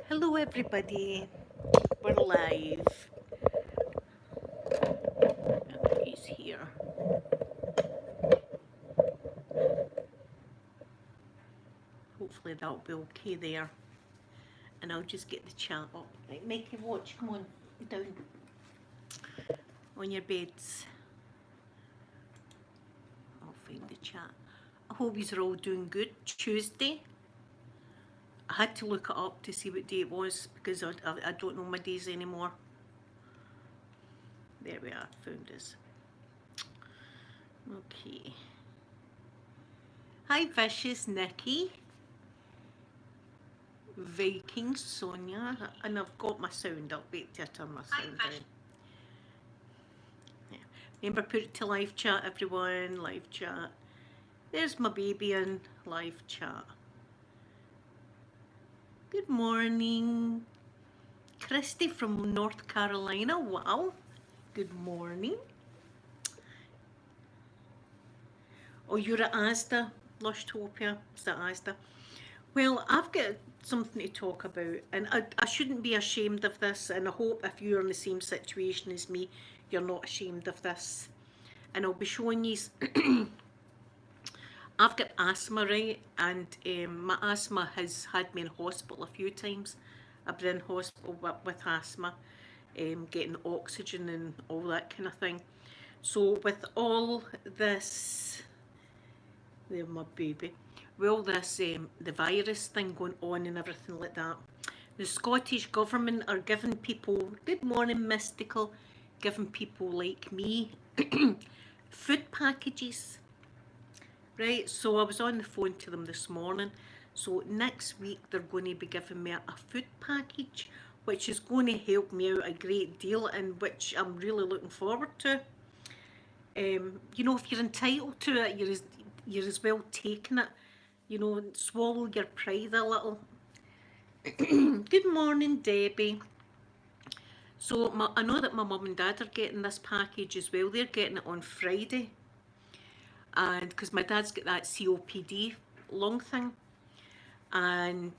Hello everybody, we're live. He's here. Hopefully that'll be okay there. And I'll just get the chat up. Right, Mikey, watch, come on, down on your beds. I'll find the chat. I hope you're all doing good. Tuesday. I had to look it up to see what day it was because I don't know my days anymore. There we are, found us. Okay. Hi Vicious Nikki. Viking Sonia, and I've got my sound up. Wait till I turn my sound down. Yeah. Remember, put it to live chat, everyone. Live chat. There's my baby in live chat. Good morning, Christy from North Carolina. Wow. Good morning. Oh, you're at Asda, Lushtopia. Is that Asda? Well, I've got something to talk about, and I shouldn't be ashamed of this, and I hope if you're in the same situation as me, you're not ashamed of this. And I'll be showing you. I've got asthma, right, and my asthma has had me in hospital a few times. I've been in hospital with asthma, getting oxygen and all that kind of thing. So with all this, there my baby, with all this the virus thing going on and everything like that, the Scottish Government are giving people, good morning Mystical, giving people like me food packages. Right, so I was on the phone to them this morning. So next week they're going to be giving me a food package, which is going to help me out a great deal, and which I'm really looking forward to. You know, if you're entitled to it, you're as well taking it. You know, swallow your pride a little. Good morning, Debbie. So I know that my mum and dad are getting this package as well. They're getting it on Friday. And because my dad's got that COPD lung thing. And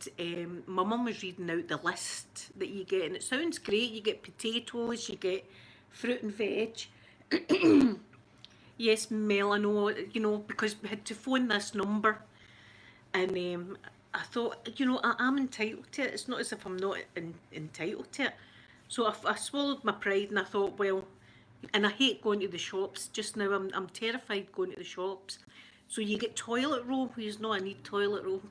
my mum was reading out the list that you get, and it sounds great. You get potatoes, you get fruit and veg. Yes, Mel, I know, you know, because we had to phone this number, and I thought, you know, I'm entitled to it. It's not as if I'm not entitled to it. So I swallowed my pride and I thought, well, and I hate going to the shops just now. I'm terrified going to the shops. So you get toilet roll. You know, I need toilet roll.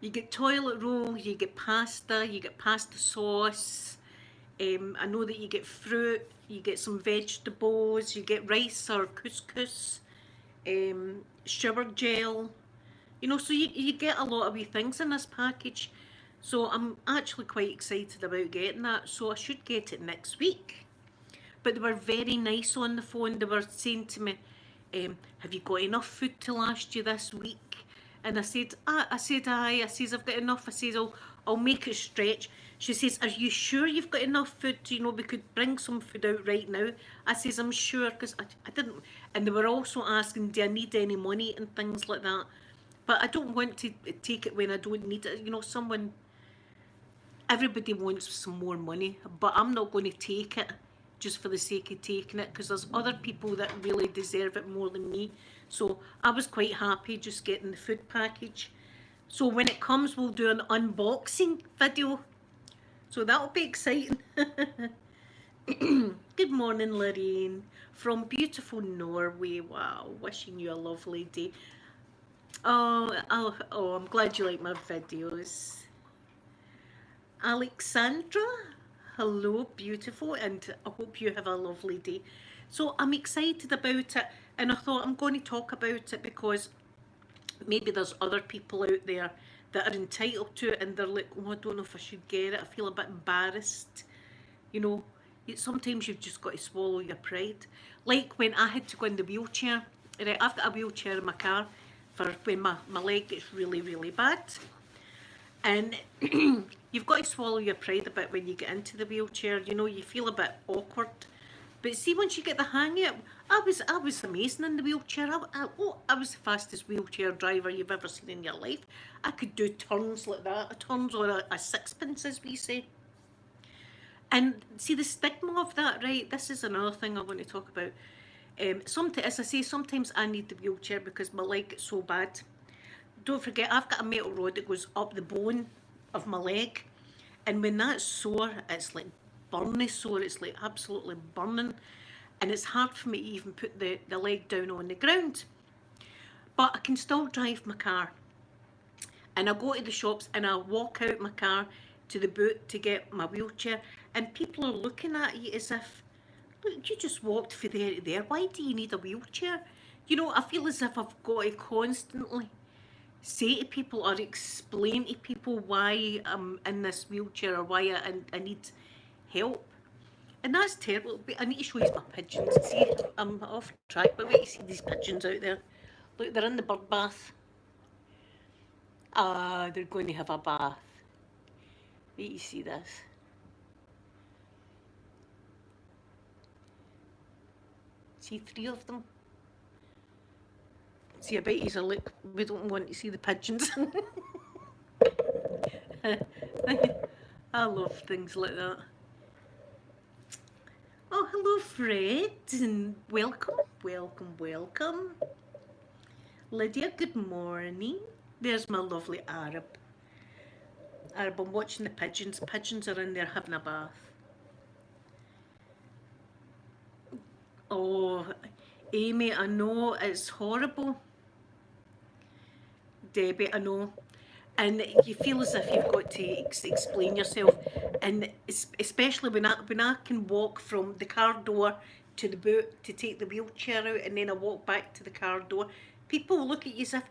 You get toilet roll, you get pasta sauce. I know that you get fruit, you get some vegetables, you get rice or couscous, shower gel. You know, so you get a lot of wee things in this package. So I'm actually quite excited about getting that. So I should get it next week. But they were very nice on the phone. They were saying to me, have you got enough food to last you this week? And I said, aye. I says, I've got enough. I says, I'll make it stretch. She says, are you sure you've got enough food? You know, we could bring some food out right now. I says, I'm sure, because I didn't. And they were also asking, do I need any money and things like that. But I don't want to take it when I don't need it. You know, everybody wants some more money, but I'm not going to take it just for the sake of taking it, because there's other people that really deserve it more than me. So I was quite happy just getting the food package. So when it comes, we'll do an unboxing video. So that'll be exciting. Good morning, Lorraine, from beautiful Norway. Wow, wishing you a lovely day. Oh, I'm glad you like my videos. Alexandra, hello, beautiful, and I hope you have a lovely day. So I'm excited about it, and I thought I'm going to talk about it because maybe there's other people out there that are entitled to it, and they're like, oh, I don't know if I should get it. I feel a bit embarrassed. You know, sometimes you've just got to swallow your pride. Like when I had to go in the wheelchair, right, I've got a wheelchair in my car for when my leg gets really, really bad. And you've got to swallow your pride a bit when you get into the wheelchair. You know, you feel a bit awkward. But see, once you get the hang of it, I was amazing in the wheelchair. I was the fastest wheelchair driver you've ever seen in your life. I could do turns like that, turns on a sixpence, as we say. And see the stigma of that, right? This is another thing I want to talk about. Sometimes, as I say, sometimes I need the wheelchair because my leg gets so bad. Don't forget, I've got a metal rod that goes up the bone of my leg, and when that's sore, it's like burning sore. It's like absolutely burning, and it's hard for me to even put the leg down on the ground. But I can still drive my car, and I go to the shops and I walk out my car to the boot to get my wheelchair, and people are looking at you as if, look, you just walked from there to there. Why do you need a wheelchair? You know, I feel as if I've got to constantly say to people or explain to people why I'm in this wheelchair or why I need help. And that's terrible. But I need to show you my pigeons. See, I'm off track, but wait to see these pigeons out there. Look, they're in the bird bath. Ah, they're going to have a bath. Wait, you see this. See 3 of them. See, I bet you look, we don't want to see the pigeons. I love things like that. Oh, hello Fred, and welcome, welcome, welcome. Lydia, good morning. There's my lovely Arab. Arab, I'm watching the pigeons. Pigeons are in there having a bath. Oh, Amy, I know, it's horrible. Debbie, I know. And you feel as if you've got to explain yourself, and especially when I can walk from the car door to the boot to take the wheelchair out, and then I walk back to the car door, people look at you as if,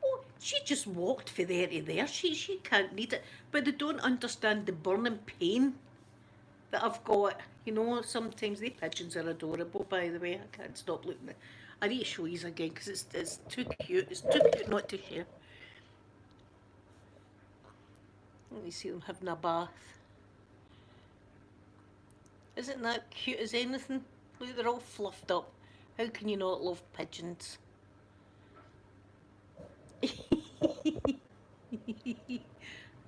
oh, she just walked from there to there, she can't need it, but they don't understand the burning pain that I've got. You know, sometimes the pigeons are adorable, by the way. I can't stop looking at. I need to show you again because it's too cute. It's too cute not to share. Let me see them having a bath. Isn't that cute as anything? Look, they're all fluffed up. How can you not love pigeons?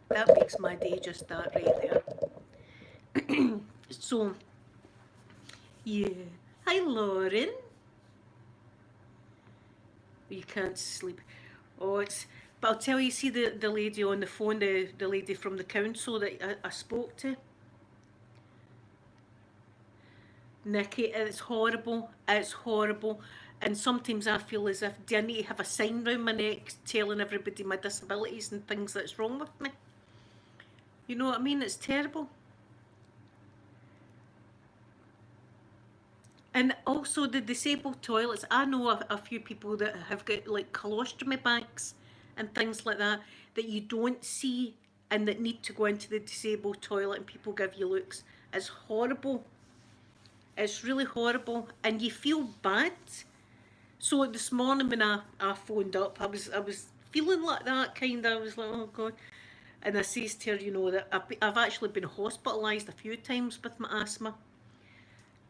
That makes my day, just that right there. So, yeah. Hi, Lauren. You can't sleep. Oh, it's... But I'll tell you, see the lady on the phone, the lady from the council that I spoke to? Nikki, it's horrible. It's horrible. And sometimes I feel as if, do I need to have a sign round my neck telling everybody my disabilities and things that's wrong with me? You know what I mean? It's terrible. And also the disabled toilets. I know a few people that have got like colostomy bags and things like that you don't see and that need to go into the disabled toilet, and people give you looks. It's horrible. It's really horrible, and you feel bad. So this morning when I phoned up, I was feeling like that, kind of. I was like, oh God. And I says to her, you know, that I've actually been hospitalised a few times with my asthma.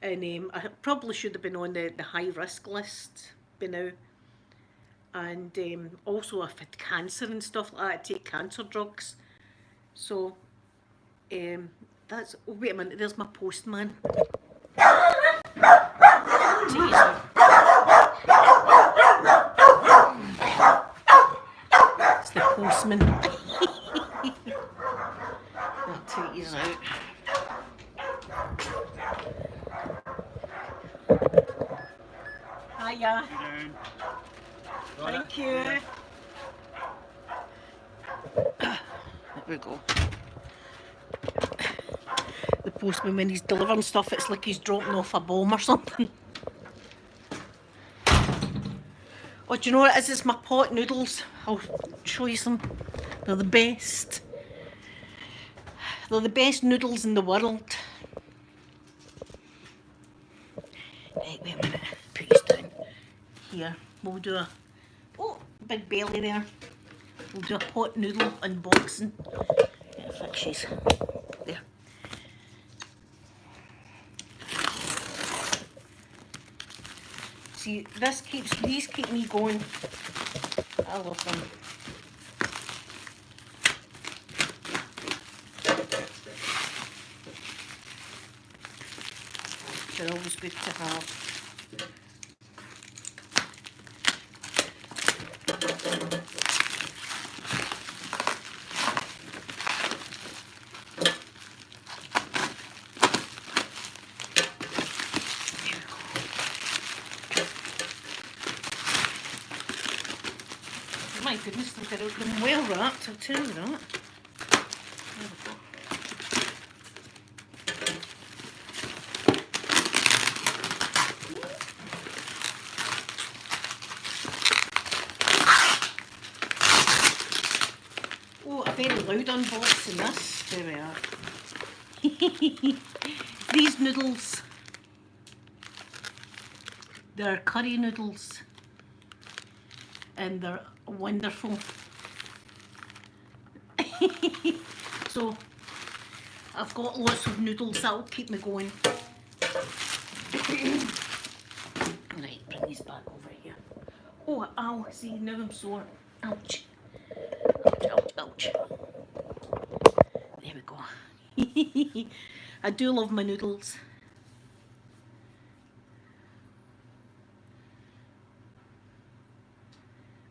And I probably should have been on the high risk list by now. And also I've had cancer and stuff like that. I take cancer drugs. So that's... Oh, wait a minute, there's my postman. Jeez. It's the postman. I'll take these out. Hiya. Thank you. There we go. The postman, when he's delivering stuff, it's like he's dropping off a bomb or something. Oh, do you know what it is? It's my pot noodles. I'll show you some. They're the best. They're the best noodles in the world. Right, wait a minute. Put these down. Here, we'll do a... Oh, big belly there. We'll do a pot noodle unboxing. Yeah, fixes. There. see, these keep me going. I love them. They're always good to have. My goodness, look at them, well wrapped, I'll tell you that. There we go. Oh, a very loud unboxing this. There we are. These noodles, they're curry noodles and they're wonderful. So I've got lots of noodles that'll keep me going. Right, bring these back over here. Oh, ow, see, now I'm sore. Ouch. Ouch, ouch, ouch. There we go. I do love my noodles.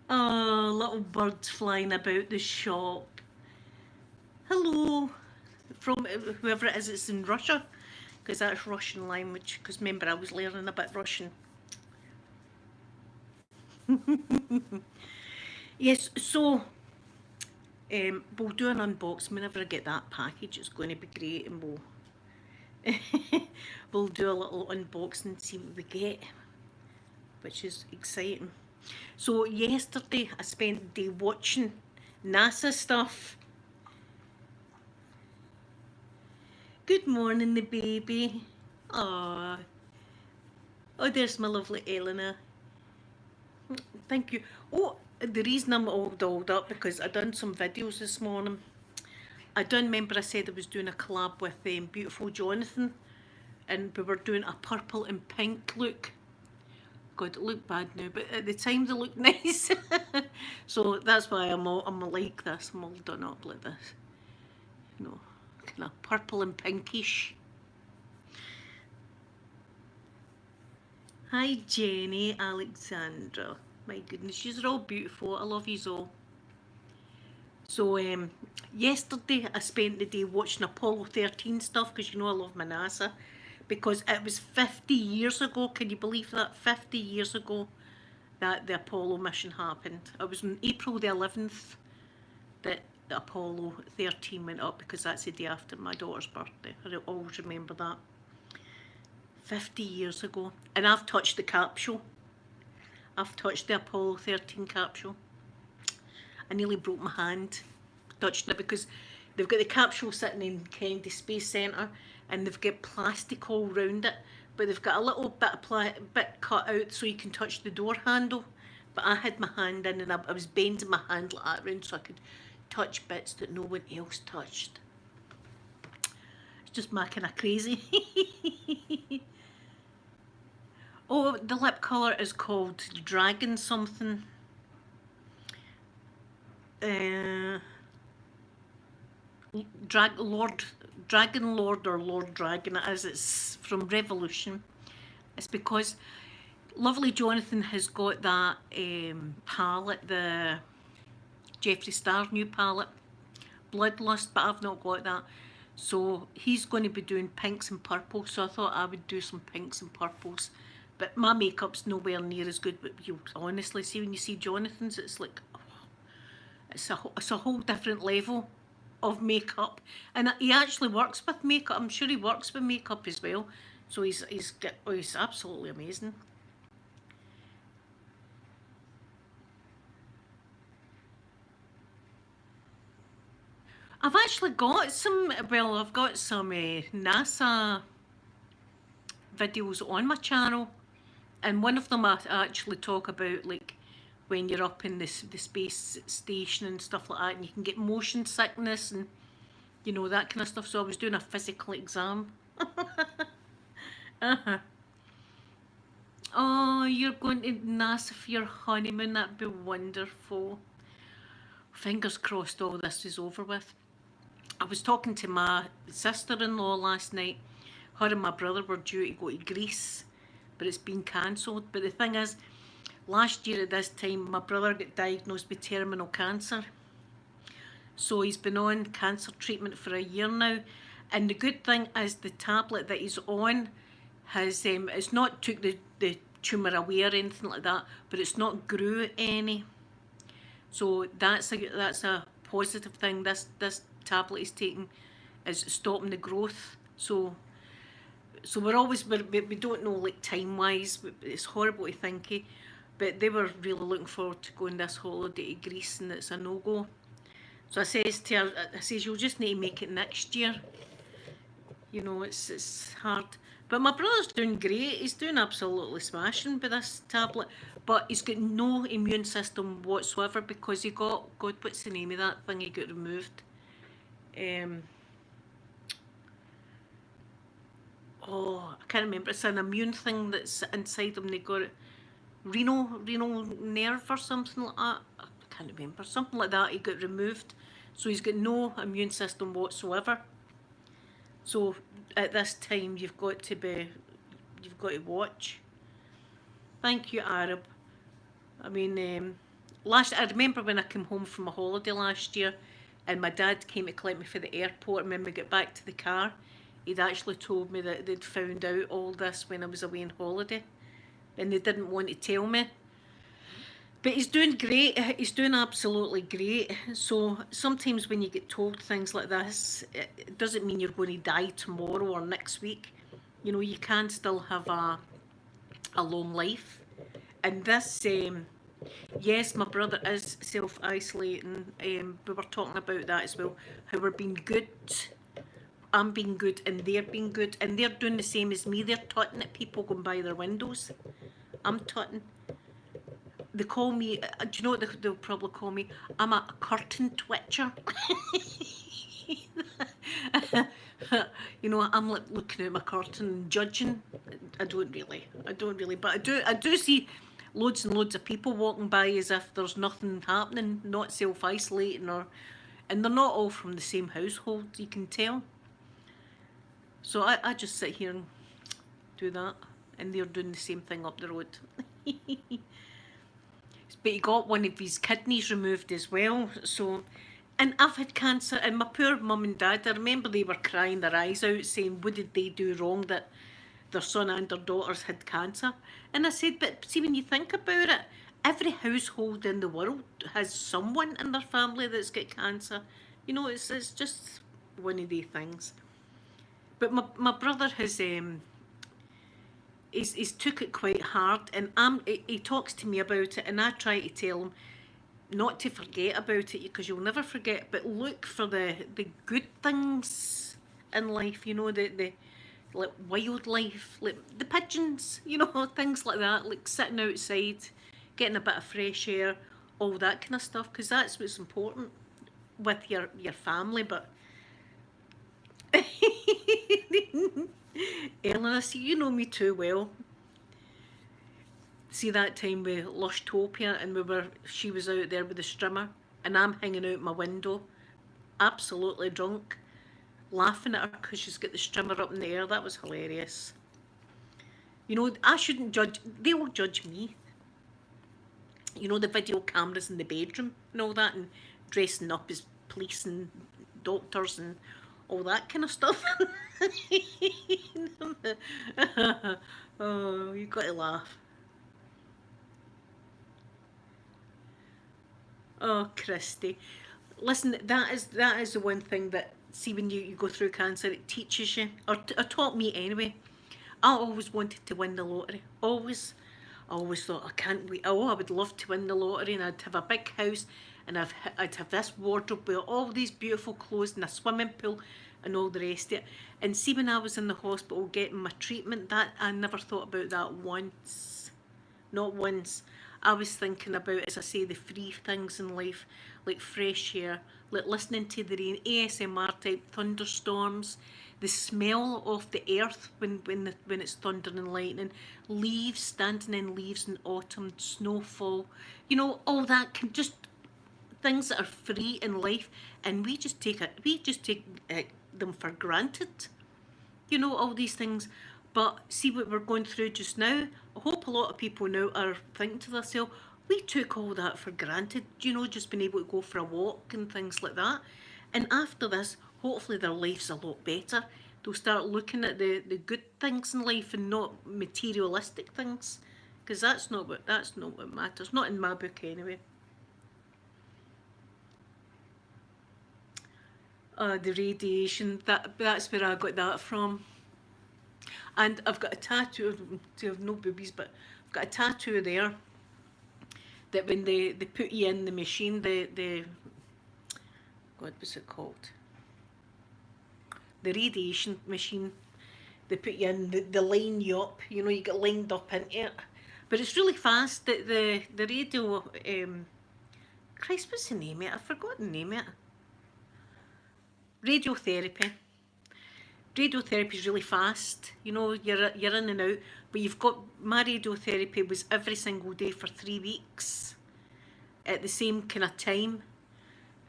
Oh, little birds flying about the shop. Hello. From whoever it is, it's in Russia. Because that's Russian language. Because remember, I was learning a bit Russian. Yes, so we'll do an unboxing whenever I get that package. It's going to be great, and we'll do a little unboxing and see what we get, which is exciting. So yesterday I spent the day watching NASA stuff. Good morning, the baby. Aww. Oh, there's my lovely Elena. Thank you. Oh, the reason I'm all dolled up because I done some videos this morning. I done remember I said I was doing a collab with Beautiful Jonathan, and we were doing a purple and pink look. God, it looked bad now, but at the time they looked nice. So that's why I'm like this. I'm all done up like this. You know, kind of purple and pinkish. Hi Jenny, Alexandra. My goodness, you're all beautiful. I love yous all. So yesterday I spent the day watching Apollo 13 stuff because you know I love my NASA. Because it was 50 years ago, can you believe that? 50 years ago that the Apollo mission happened. It was on April the 11th that the Apollo 13 went up because that's the day after my daughter's birthday. I always remember that. 50 years ago. And I've touched the capsule. I've touched the Apollo 13 capsule. I nearly broke my hand touching it because they've got the capsule sitting in Kennedy Space Centre and they've got plastic all round it, but they've got a little bit of bit cut out so you can touch the door handle. But I had my hand in and I was bending my hand like that around so I could touch bits that no one else touched. It's just my kind of crazy. Oh, the lip colour is called Dragon something. Dragon Lord or Lord Dragon it is. It's from Revolution. It's because lovely Jonathan has got that palette, the Jeffree Star new palette, Bloodlust, but I've not got that. So he's going to be doing pinks and purples, so I thought I would do some pinks and purples. But my makeup's nowhere near as good, but you honestly see when you see Jonathan's, it's like, oh, it's a whole different level of makeup. And he actually works with makeup. I'm sure he works with makeup as well. So he's absolutely amazing. I've actually got some, well, I've got some NASA videos on my channel, and one of them I actually talk about like when you're up in the space station and stuff like that, and you can get motion sickness and you know that kind of stuff. So I was doing a physical exam. Oh, you're going to NASA for your honeymoon. That'd be wonderful. Fingers crossed all this is over with. I was talking to my sister-in-law last night. Her and my brother were due to go to Greece, but it's been cancelled. But the thing is, last year at this time, my brother got diagnosed with terminal cancer. So he's been on cancer treatment for a year now. And the good thing is the tablet that he's on has, it's not took the tumour away or anything like that, but it's not grew any. So that's a positive thing. This tablet he's taking is stopping the growth. So we don't know like time wise. It's horrible to think of, but they were really looking forward to going this holiday to Greece, and it's a no go. So I says to her, I says you'll just need to make it next year. You know, it's hard. But my brother's doing great. He's doing absolutely smashing with this tablet. But he's got no immune system whatsoever because he got, God, what's the name of that thing he got removed? Oh, I can't remember. It's an immune thing that's inside him. They got it. Renal nerve or something like that. I can't remember. Something like that. He got removed. So he's got no immune system whatsoever. So at this time you've got to watch. Thank you, Arab. I mean, I remember when I came home from a holiday last year, and my dad came to collect me for the airport, and when we got back to the car, he'd actually told me that they'd found out all this when I was away on holiday, and they didn't want to tell me. But he's doing great. He's doing absolutely great. So sometimes when you get told things like this, it doesn't mean you're going to die tomorrow or next week. You know, you can still have a long life. And this, yes, my brother is self-isolating. We were talking about that as well. How we're being good. I'm being good and they're being good. And they're doing the same as me. They're tutting at people going by their windows. I'm tutting. They call me, do you know what they'll probably call me? I'm a curtain twitcher. You know, I'm like looking at my curtain and judging. I don't really, but I do see loads and loads of people walking by as if there's nothing happening, not self-isolating, and they're not all from the same household, you can tell. So I just sit here and do that, and they're doing the same thing up the road. But he got one of his kidneys removed as well. So, and I've had cancer, and my poor mum and dad, I remember they were crying their eyes out saying, what did they do wrong that their son and their daughters had cancer? And I said, but see, when you think about it, every household in the world has someone in their family that's got cancer. You know, it's just one of the things. But my brother has he's took it quite hard, and he talks to me about it, and I try to tell him not to forget about it because you'll never forget, but look for the good things in life, you know, the like wildlife, like the pigeons, you know, things like that, like sitting outside, getting a bit of fresh air, all that kind of stuff, because that's what's important with your family. But Eleanor, see, you know me too well. See that time with Lushtopia, and she was out there with the strimmer, and I'm hanging out my window, absolutely drunk, laughing at her because she's got the strimmer up in the air. That was hilarious. You know, I shouldn't judge. They will judge me. You know, the video cameras in the bedroom and all that, and dressing up as police and doctors and all that kind of stuff. Oh, you've got to laugh. Oh, Christy. Listen, that is the one thing that, see, when you go through cancer, it teaches you, or taught me anyway. I always wanted to win the lottery. Always. I always thought, I can't wait. Oh, I would love to win the lottery, and I'd have a big house, and I'd have this wardrobe with all these beautiful clothes and a swimming pool and all the rest of it. And see, when I was in the hospital getting my treatment, that I never thought about that once. Not once. I was thinking about, as I say, the free things in life, like fresh air, like listening to the rain, ASMR type thunderstorms, the smell of the earth when it's thundering and lightning, leaves, standing in leaves in autumn, snowfall, you know, all that can just things that are free in life, and we just take them for granted. You know, all these things. But see what we're going through just now. I hope a lot of people now are thinking to themselves, we took all that for granted, you know, just being able to go for a walk and things like that. And after this, hopefully their life's a lot better. They'll start looking at the good things in life and not materialistic things. Because that's not what matters. Not in my book anyway. The radiation, that's where I got that from. And I've got a tattoo, I have no boobies, but I've got a tattoo there that when they put you in the machine, God, what's it called? The radiation machine. They put you in, they line you up, you know, you get lined up into it. But it's really fast. The radio, Christ, what's the name of it? I've forgotten the name of it. Radiotherapy. Radiotherapy is really fast, you know, you're in and out, but you've got, my radiotherapy was every single day for 3 weeks at the same kind of time,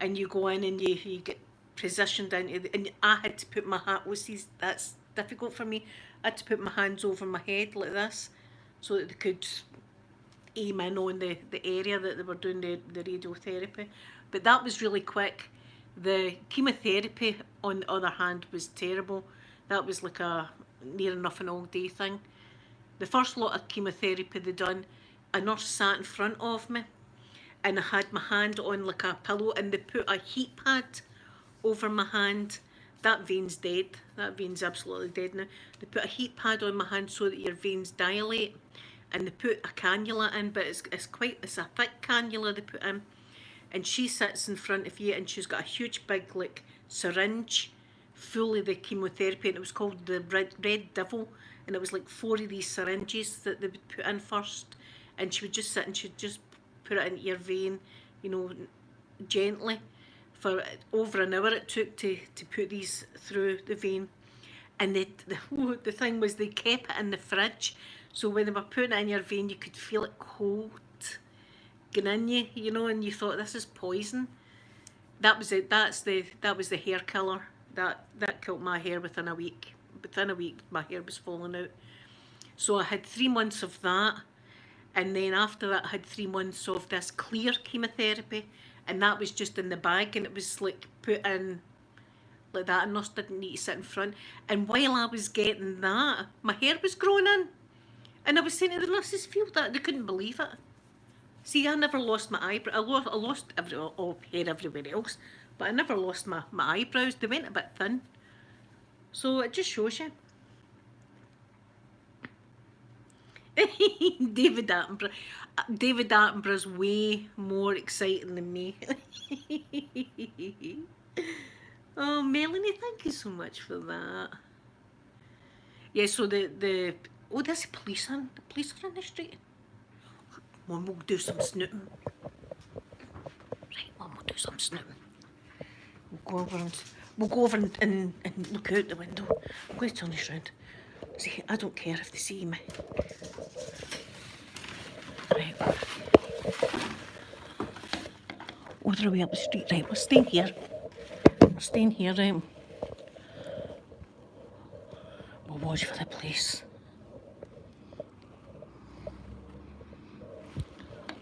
and you go in and you get positioned into and I had to put my hand, that's difficult for me, I had to put my hands over my head like this so that they could aim in on the area that they were doing the radiotherapy, but that was really quick. The chemotherapy, on the other hand, was terrible. That was like a near enough an all-day thing. The first lot of chemotherapy they done, a nurse sat in front of me and I had my hand on like a pillow and they put a heat pad over my hand. That vein's dead. That vein's absolutely dead now. They put a heat pad on my hand so that your veins dilate, and they put a cannula in, but it's a thick cannula they put in. And she sits in front of you and she's got a huge big like syringe full of the chemotherapy, and it was called the Red Devil, and it was like 4 of these syringes that they would put in first, and she would just sit and she'd just put it into your vein, you know, gently. For over an hour it took to put these through the vein. And the thing was they kept it in the fridge, so when they were putting it in your vein you could feel it cold in you, you know, and you thought this is poison. That was it. That was the hair killer. That killed my hair within a week. Within a week my hair was falling out. So I had 3 months of that, and then after that I had 3 months of this clear chemotherapy, and that was just in the bag, and it was like put in like that. A nurse didn't need to sit in front. And while I was getting that, my hair was growing in, and I was saying to the nurses, feel that, they couldn't believe it. See, I never lost my eyebrow. I lost all hair everywhere else, but I never lost my eyebrows. They went a bit thin. So it just shows you. David Attenborough. David Attenborough's way more exciting than me. Oh, Melanie, thank you so much for that. Yeah, so oh, there's a police on. The police are on the street. Mum, we'll do some snooping. Right, Mum, we'll do some snooping. We'll go over and look out the window. I'm going to turn this round. See, I don't care if they see me. Right. Other way up the street. Right, we're staying here. We're staying here, right? We'll watch for the police.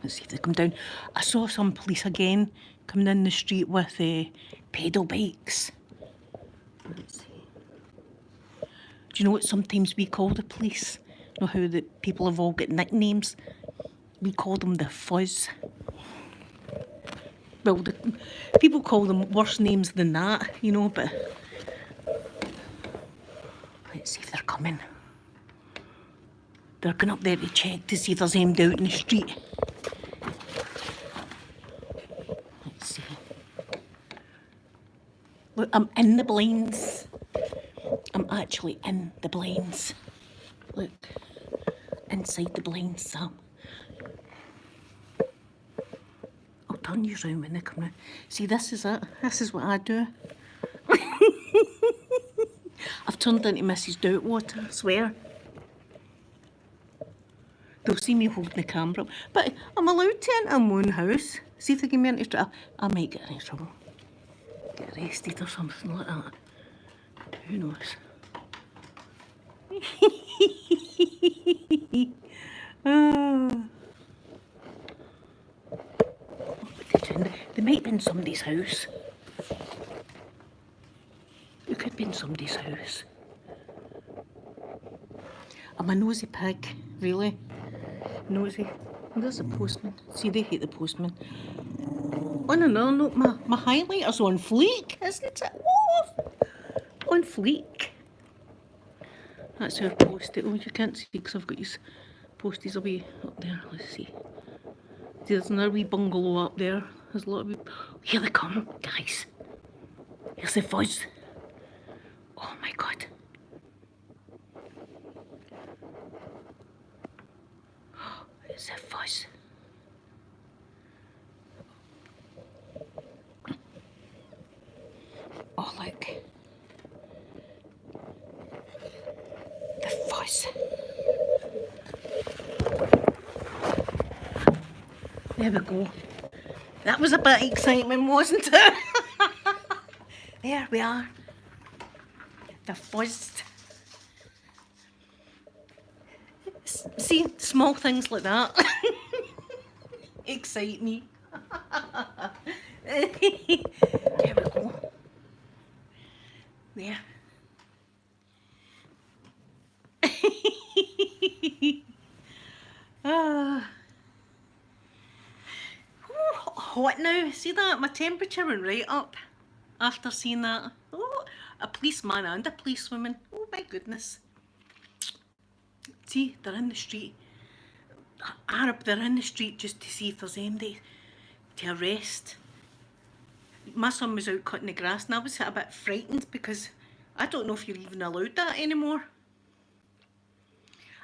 Let's see if they come down. I saw some police again coming in the street with pedal bikes. Let's see. Do you know what sometimes we call the police? You know how the people have all got nicknames? We call them the Fuzz. Well, people call them worse names than that, you know, but let's see if they're coming. They're going up there to check to see if there's anybody out in the street. Let's see. Look, I'm in the blinds. I'm actually in the blinds. Look, inside the blinds, Sam. I'll turn you round when they come round. See, this is it. This is what I do. I've turned into Mrs. Doubtwater, I swear. They'll see me holding the camera up. But I'm allowed to enter my own house. See if they get me into trouble. I might get into trouble. Get arrested or something like that. Who knows? What they doing? They might be in somebody's house. It could be in somebody's house. I'm a nosy pig, really. Nosy. There's a postman. See, they hate the postman. On another note, my highlighter's on fleek, isn't it? Oh, on fleek. That's our post-it. Oh, you can't see because I've got his posties away up there. Let's see. There's another wee bungalow up there. There's a lot of wee... Here they come, guys. Here's the fuzz. Oh my god. It's a fuzz. Oh look. The fuzz. There we go. That was a bit of excitement, wasn't it? There we are. The fuzz. See, small things like that excite me. There we go. There. Hot now. See that? My temperature went right up after seeing that. Oh, a policeman and a policewoman. Oh my goodness. See, they're in the street. Arab, they're in the street just to see if there's anybody to arrest. My son was out cutting the grass and I was a bit frightened because I don't know if you're even allowed that anymore.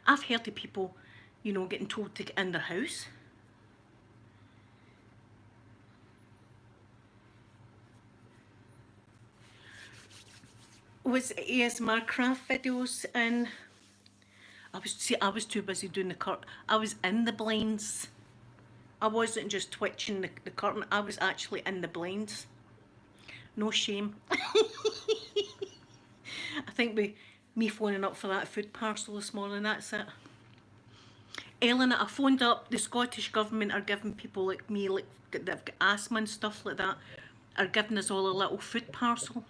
I've heard of people, you know, getting told to get in their house. Was ASMR craft videos and I was too busy doing the curtain. I was in the blinds. I wasn't just twitching the curtain. I was actually in the blinds. No shame. I think me phoning up for that food parcel this morning, that's it. Ellen, I phoned up. The Scottish Government are giving people like me, like that have got asthma and stuff like that, are giving us all a little food parcel.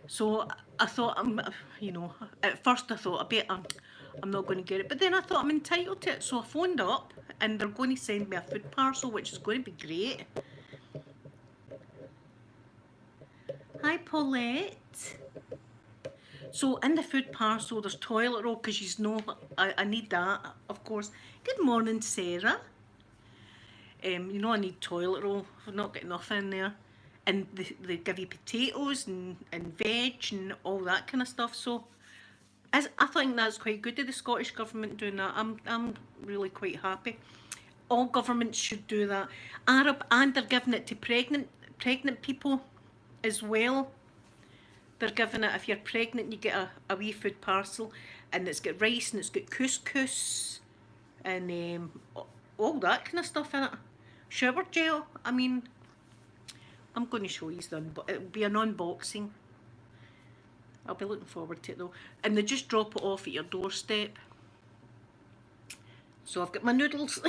So I thought, you know, at first I thought, I bet I'm not going to get it. But then I thought I'm entitled to it. So I phoned up and they're going to send me a food parcel, which is going to be great. Hi, Paulette. So in the food parcel, there's toilet roll, because you know I need that, of course. Good morning, Sarah. You know I need toilet roll. I've not got enough in there. And they give you potatoes and veg and all that kind of stuff. So I think that's quite good of the Scottish Government doing that. I'm really quite happy. All governments should do that. Arab, and they're giving it to pregnant people as well. They're giving it, if you're pregnant, you get a wee food parcel, and it's got rice and it's got couscous and all that kind of stuff in it. Shower gel. I mean, I'm going to show you them, but it'll be an unboxing. I'll be looking forward to it though. And they just drop it off at your doorstep. So I've got my noodles.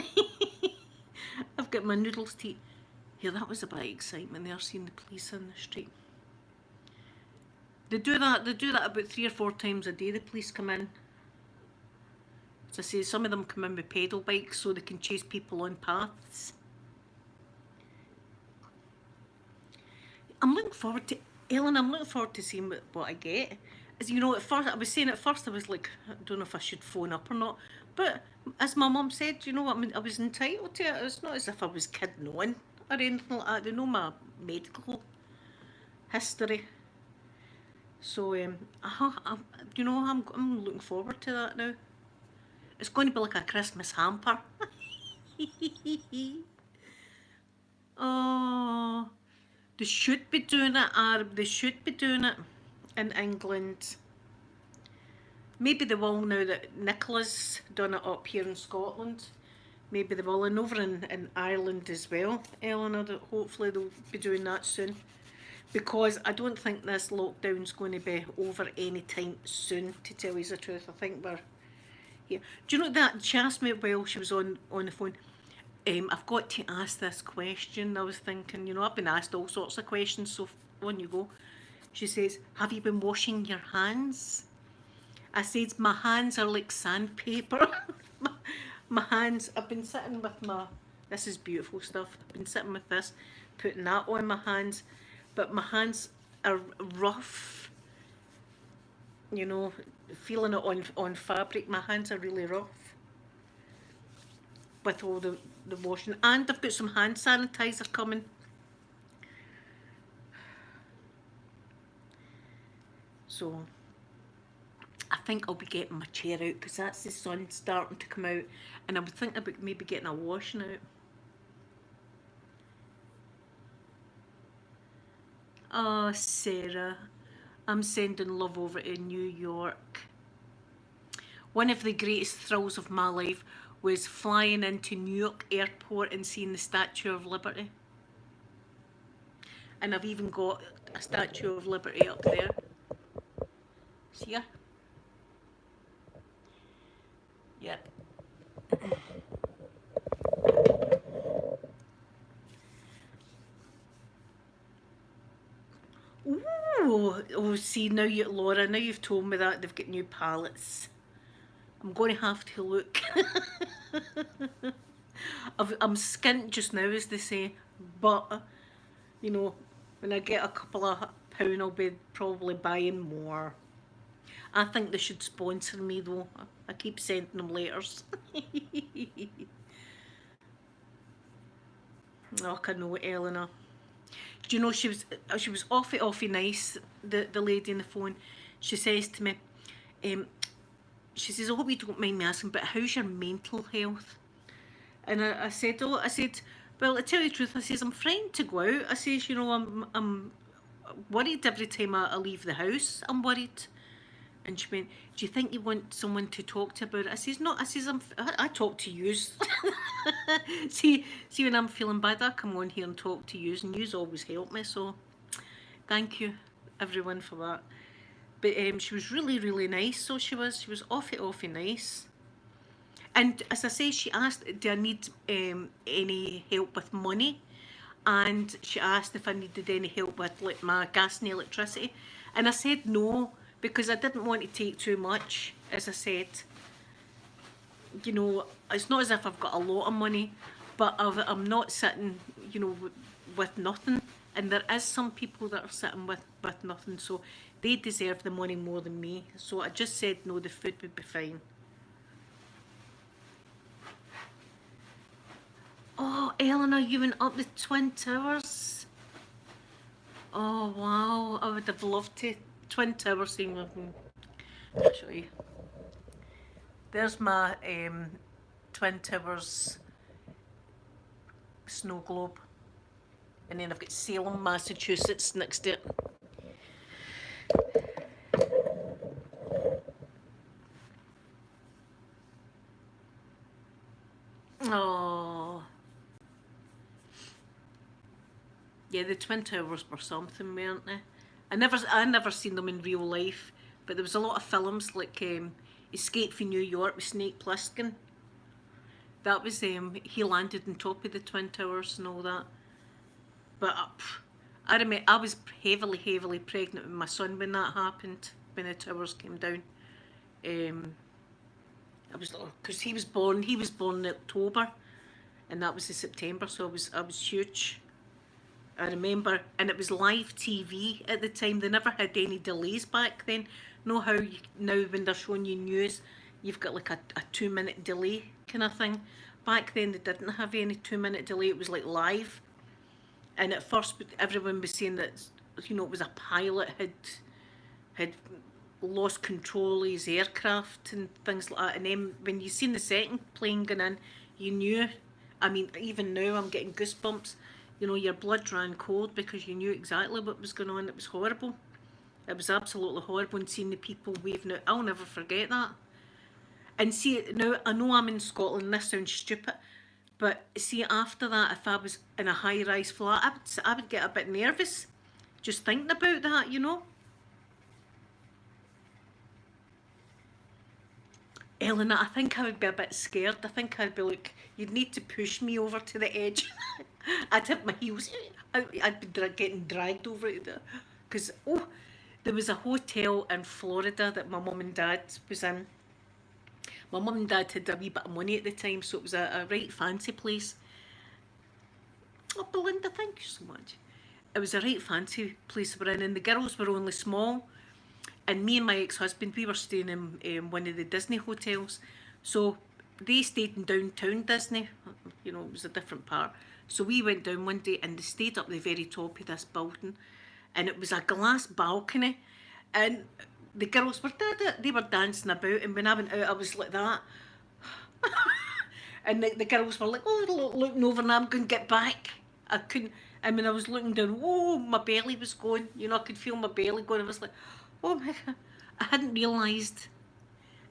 I've got my noodles to eat. Yeah, that was a bit of excitement there, seeing the police in the street. They do that about 3 or 4 times a day, the police come in. As I say, some of them come in with pedal bikes so they can chase people on paths. I'm looking forward to, Ellen, I'm looking forward to seeing what I get. As you know, at first, I was saying at first, I was like, I don't know if I should phone up or not. But as my mum said, you know what, I was entitled to it. It's not as if I was kidding on or anything like that. They know my medical history. So, you know, I'm looking forward to that now. It's going to be like a Christmas hamper. Oh, they should be doing it, Arab. They should be doing it. in England. Maybe they will now that Nicola's done it up here in Scotland. Maybe they will, and over in Ireland as well, Eleanor, that hopefully they'll be doing that soon. Because I don't think this lockdown's going to be over any time soon, to tell you the truth. I think we're here. Do you know that she asked me while she was on the phone, I've got to ask this question. I was thinking, you know, I've been asked all sorts of questions, so on you go. She says, have you been washing your hands? I said, my hands are like sandpaper. my hands, I've been sitting with this is beautiful stuff. I've been sitting with this, putting that on my hands, but my hands are rough, you know, feeling it on fabric. My hands are really rough with all the washing. And I've got some hand sanitizer coming. So I think I'll be getting my chair out because that's the sun starting to come out, and I was thinking about maybe getting a washing out. Oh, Sarah, I'm sending love over to New York. One of the greatest thrills of my life was flying into New York Airport and seeing the Statue of Liberty. And I've even got a Statue of Liberty up there. See ya? Yep. Ooh, oh, see, now you, Laura, now you've told me that they've got new palettes. I'm going to have to look. I'm skint just now, as they say, but, you know, when I get a couple of pound, I'll be probably buying more. I think they should sponsor me, though. I keep sending them letters. Oh, I know, Eleanor. Do you know, she was awfully nice, the lady on the phone. She says to me, she says, I hope you don't mind me asking, but how's your mental health? And I said, well, to tell you the truth, I says, I'm frightened to go out. I says, you know, I'm worried every time I leave the house. I'm worried. And she went, do you think you want someone to talk to about it? I says, no, I says, I talk to yous. see, when I'm feeling bad, I come on here and talk to yous, and yous always help me, so thank you, everyone, for that. But she was really, really nice, so she was awfully nice. And as I say, she asked, do I need any help with money? And she asked if I needed any help with like my gas and electricity. And I said no, because I didn't want to take too much, as I said. You know, it's not as if I've got a lot of money, but I'm not sitting, you know, with nothing. And there is some people that are sitting with nothing, so they deserve the money more than me. So I just said no, the food would be fine. Oh, Eleanor, you went up the Twin Towers? Oh, wow. I would have loved to. Twin Towers scene with me. I'll show you. There's my Twin Towers snow globe. And then I've got Salem, Massachusetts next to it. Oh. Yeah, the Twin Towers were something, weren't they? I never seen them in real life, but there was a lot of films like Escape from New York with Snake Plissken. That was he landed on top of the Twin Towers and all that. But I remember I was heavily pregnant with my son when that happened, when the towers came down. I was, because he was born in October, and that was in September, so I was huge. I remember, and it was live TV at the time. They never had any delays back then. Know how now when they're showing you news, you've got like a 2-minute delay kind of thing. Back then they didn't have any 2-minute delay. It was like live. And at first everyone was saying that, you know, it was a pilot had lost control of his aircraft and things like that. And then when you seen the second plane going in, you knew. I mean, even now I'm getting goosebumps. You know, your blood ran cold because you knew exactly what was going on. It was horrible. It was absolutely horrible, and seeing the people waving out. I'll never forget that. And see, now I know I'm in Scotland, this sounds stupid, but see, after that, if I was in a high-rise flat, I would get a bit nervous just thinking about that, you know. Eleanor, I think I would be a bit scared. I think I'd be like, you'd need to push me over to the edge. I'd hit my heels. I'd be getting dragged over it. Because, oh, there was a hotel in Florida that my mum and dad was in. My mum and dad had a wee bit of money at the time, so it was a right fancy place. Oh, Belinda, thank you so much. It was a right fancy place we're in, and the girls were only small. And me and my ex-husband, we were staying in one of the Disney hotels. So they stayed in downtown Disney. You know, it was a different part. So we went down one day and they stayed up the very top of this building. And it was a glass balcony. And the girls were, they were dancing about. And when I went out, I was like that. And the girls were like, oh, looking over, and I'm going to get back. I couldn't. I mean, I was looking down. Oh, my belly was going. You know, I could feel my belly going. I was like, oh my God, I hadn't realised.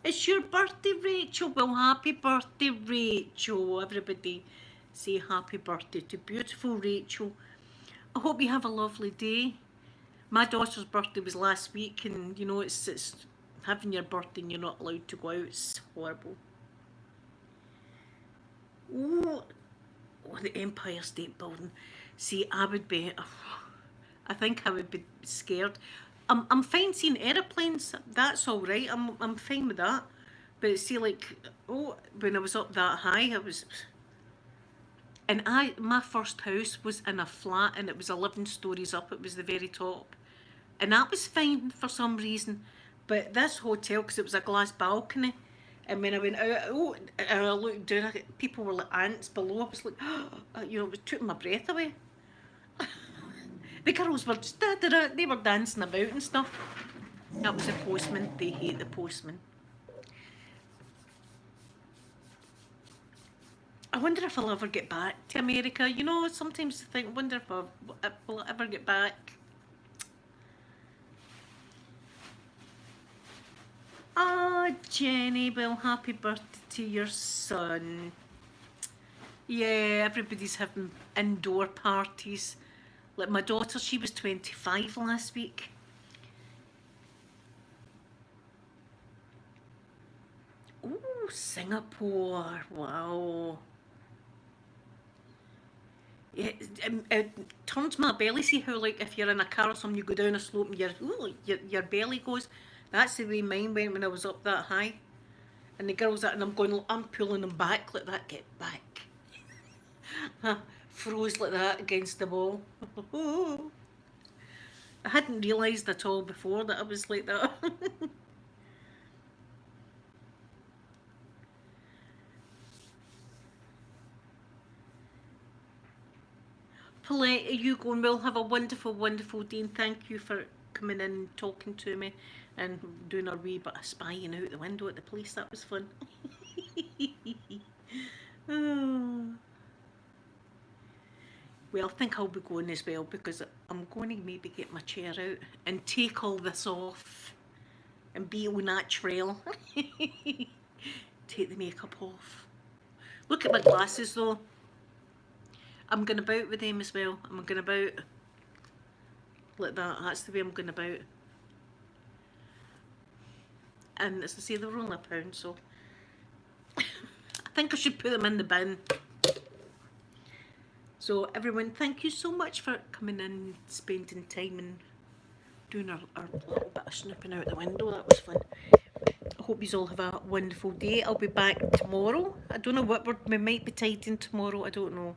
It's your birthday, Rachel. Well, happy birthday, Rachel. Everybody say happy birthday to beautiful Rachel. I hope you have a lovely day. My daughter's birthday was last week, and you know, it's having your birthday and you're not allowed to go out. It's horrible. Oh, the Empire State Building. See, I would be, I think I would be scared. I'm fine seeing aeroplanes, that's all right, I'm fine with that. But see, like, oh, when I was up that high, and my first house was in a flat, and it was 11 stories up, it was the very top. And that was fine for some reason. But this hotel, because it was a glass balcony, and when I went out, oh, and I looked down, people were like ants below, I was like, you know, it took my breath away. The girls were just, they were dancing about and stuff. That was the postman. They hate the postman. I wonder if I'll ever get back to America. You know, sometimes I think, I wonder if will I ever get back. Ah, Jenny, well, happy birthday to your son. Yeah, everybody's having indoor parties. Like my daughter, she was 25 last week. Ooh, Singapore, wow. Yeah, it turns my belly. See how, like, if you're in a car or something, you go down a slope and your belly goes. That's the way mine went when I was up that high. And the girls, and I'm going, I'm pulling them back like that, get back. Froze like that against the wall. I hadn't realised at all before that I was like that. Paulette, you going well? Have a wonderful, wonderful day, and thank you for coming in and talking to me and doing a wee bit of spying out the window at the police. That was fun. Oh. Well, I think I'll be going as well, because I'm going to maybe get my chair out and take all this off and be au naturel. Take the makeup off. Look at my glasses though. I'm going about with them as well. I'm going about like that. That's the way I'm going about. And as I say, they're only £1, so I think I should put them in the bin. So everyone, thank you so much for coming in, spending time and doing our little bit of snooping out the window. That was fun. I hope you all have a wonderful day. I'll be back tomorrow. I don't know what we might be tidying tomorrow. I don't know.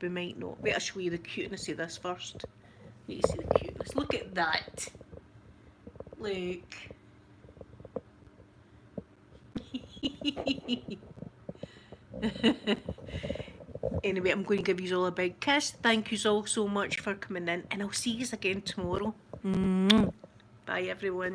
We might not. Wait, I'll show you the cuteness of this first. You see the cuteness. Look at that. Look. Anyway, I'm going to give you all a big kiss. Thank you all so much for coming in, and I'll see you again tomorrow. Bye, everyone.